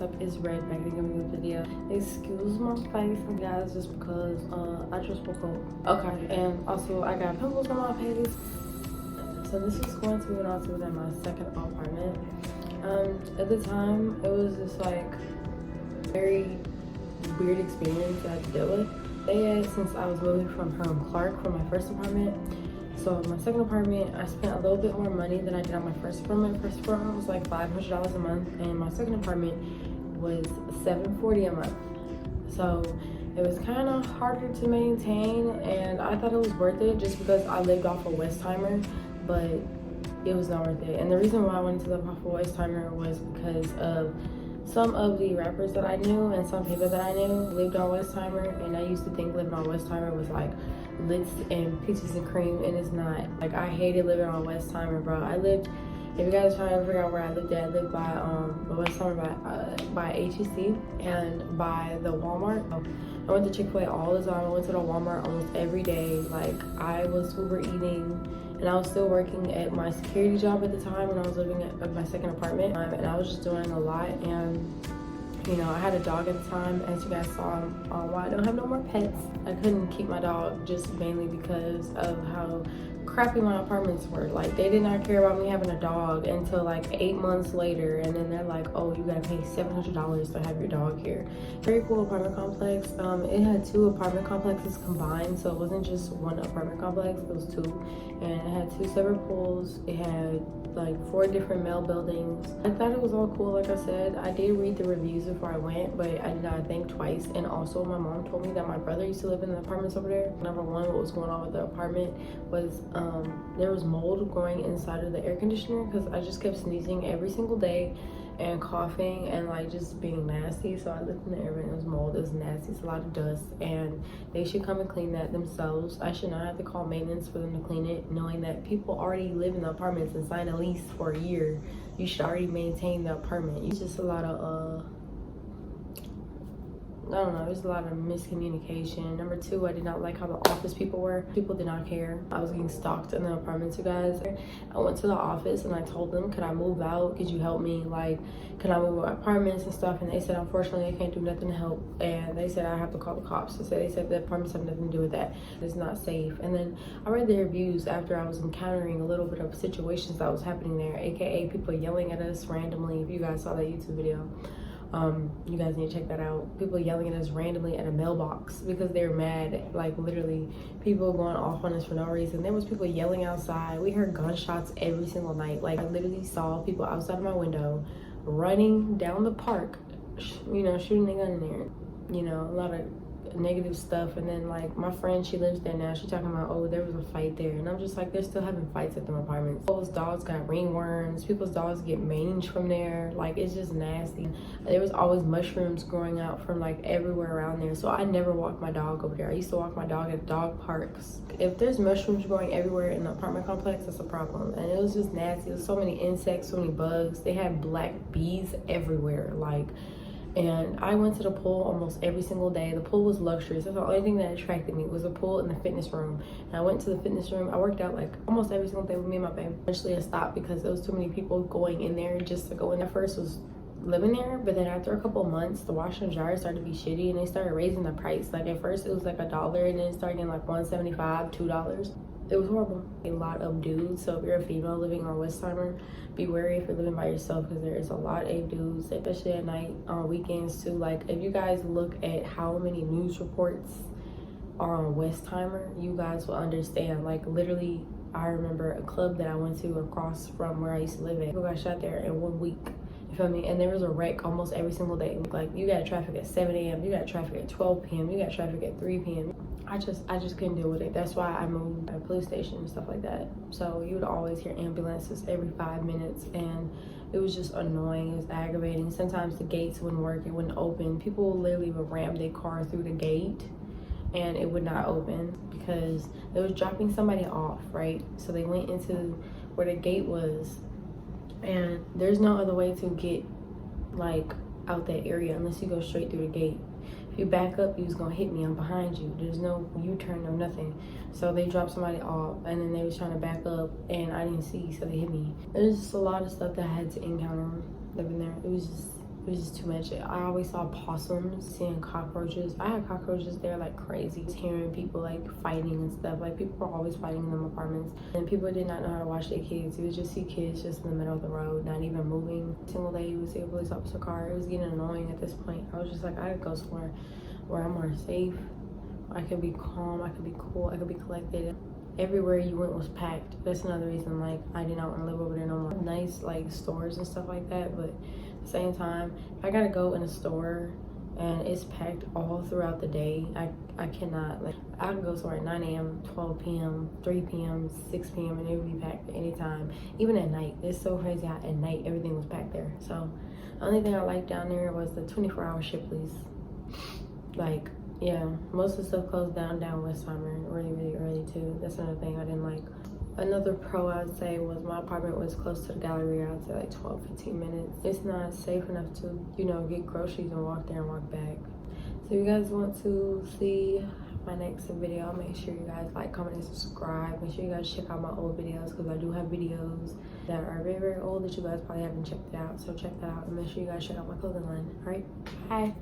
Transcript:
up? Is Red back again with the video. Excuse my face, guys, just because I just woke up. Okay, and also I got pimples on my face. So this is going to be when I was living in my second apartment. At the time, it was just like very weird experience that I had to deal with. They had, since I was moving from Clark from my first apartment. So my second apartment, I spent a little bit more money than I did on my first apartment. First apartment was like $500 a month, and my second apartment was $740 a month. So it was kind of harder to maintain, and I thought it was worth it just because I lived off of Westheimer, but it was not worth it. And the reason why I wanted to live off of Westheimer was because of some of the rappers that I knew and some people that I knew lived on Westheimer, and I used to think living on Westheimer was like Litz and peaches and cream, and it's not. Like, I hated living on Westheimer, bro. I lived, if you guys trying to figure out where I lived at, I lived by Westheimer by HEC and by the Walmart. I went to Chick-fil-A all the time. I went to the Walmart almost every day. Like, I was Uber eating, and I was still working at my security job at the time when I was living at my second apartment, and I was just doing a lot. And you know, I had a dog at the time. As you guys saw, why I don't have no more pets. I couldn't keep my dog just mainly because of how crappy my apartments were. Like, they did not care about me having a dog until like 8 months later, and then they're like, oh, you gotta pay $700 to have your dog here. Very cool apartment complex. It had 2 apartment complexes combined, so it wasn't just one apartment complex, it was 2, and it had 2 separate pools. It had like 4 different male buildings. I thought it was all cool. Like I said, I did read the reviews before I went, but I did not think twice. And also, my mom told me that my brother used to live in the apartments over there. Number one, what was going on with the apartment was there was mold growing inside of the air conditioner, because I just kept sneezing every single day and coughing and like just being nasty. So I looked in the air and it was mold. It was nasty. It's a lot of dust, and they should come and clean that themselves. I should not have to call maintenance for them to clean it, knowing that people already live in the apartments and sign a lease for a year. You should already maintain the apartment. It's just a lot of I don't know, there's a lot of miscommunication. Number 2, I did not like how the office people were. People did not care. I was getting stalked in the apartments, you guys. I went to the office and I told them, could I move out? Could you help me? Like, could I move my apartments and stuff? And they said, unfortunately, I can't do nothing to help. And they said I have to call the cops. So they said the apartments have nothing to do with that. It's not safe. And then I read the reviews after I was encountering a little bit of situations that was happening there, aka people yelling at us randomly. If you guys saw that YouTube video, you guys need to check that out. People yelling at us randomly at a mailbox because they're mad. Like, literally people going off on us for no reason. There was people yelling outside. We heard gunshots every single night. Like, I literally saw people outside of my window running down the park, you know, shooting a gun in there. You know, a lot of negative stuff. And then like my friend, she lives there now, she's talking about, oh, there was a fight there, and I'm just like, they're still having fights at them apartments. People's dogs got ringworms, people's dogs get mange from there. Like, it's just nasty. There was always mushrooms growing out from like everywhere around there, so I never walked my dog over there. I used to walk my dog at dog parks. If there's mushrooms growing everywhere in the apartment complex, that's a problem. And it was just nasty. There's so many insects, so many bugs. They had black bees everywhere. Like, and I went to the pool almost every single day. The pool was luxurious. That's the only thing that attracted me, was the pool and the fitness room. And I went to the fitness room. I worked out like almost every single day with me and my babe. Eventually I stopped because there was too many people going in there just to go in. At first was living there, but then after a couple of months, the washer and dryer started to be shitty, and they started raising the price. Like, at first it was like $1, and then it started getting like $1.75, $2. It was horrible. A lot of dudes, so if you're a female living on Westheimer, be wary if you're living by yourself, because there is a lot of dudes, especially at night, on weekends too. Like, if you guys look at how many news reports are on Westheimer, you guys will understand. Like, literally, I remember a club that I went to across from where I used to live at. People got shot there in 1 week. You feel me? And there was a wreck almost every single day. Like, you got traffic at 7 a.m., you got traffic at 12 p.m., you got traffic at 3 p.m. I just couldn't deal with it. That's why I moved to a police station and stuff like that. So you would always hear ambulances every 5 minutes, and it was just annoying. It was aggravating. Sometimes the gates wouldn't work, it wouldn't open. People literally would ram their car through the gate and it would not open because they was dropping somebody off, right? So they went into where the gate was, and there's no other way to get like out that area unless you go straight through the gate. If you back up, you was gonna hit me. I'm behind you. There's no U-turn, no nothing. So they dropped somebody off, and then they was trying to back up, and I didn't see, so they hit me. There's just a lot of stuff that I had to encounter living there. It was just It was just too much. I always saw possums, seeing cockroaches. I had cockroaches there like crazy. Just hearing people like fighting and stuff. Like people were always fighting in them apartments. And people did not know how to watch their kids. You would just see kids just in the middle of the road, not even moving. Single day you would see a police officer car. It was getting annoying at this point. I was just like, I could go somewhere where I'm more safe. I could be calm, I could be cool, I could be collected. Everywhere you went was packed. That's another reason like I did not want to live over there no more. Nice like stores and stuff like that, but at the same time, if I gotta go in a store and it's packed all throughout the day, I cannot. Like I can go somewhere at 9 a.m., 12 p.m., 3 p.m., 6 p.m. and it would be packed at any time. Even at night. It's so crazy how at night everything was packed there. So the only thing I liked down there was the 24-hour Shipley's. Like, yeah, most of the stuff closed down West Summer really early too. That's another thing I didn't like. Another pro I would say was my apartment was close to the Galleria. I'd say like 12-15 minutes. It's not safe enough to, you know, get groceries and walk there and walk back. So if you guys want to see my next video, make sure you guys like, comment, and subscribe. Make sure you guys check out my old videos because I do have videos that are very old that you guys probably haven't checked it out. So check that out and make sure you guys check out my clothing line. All right, bye.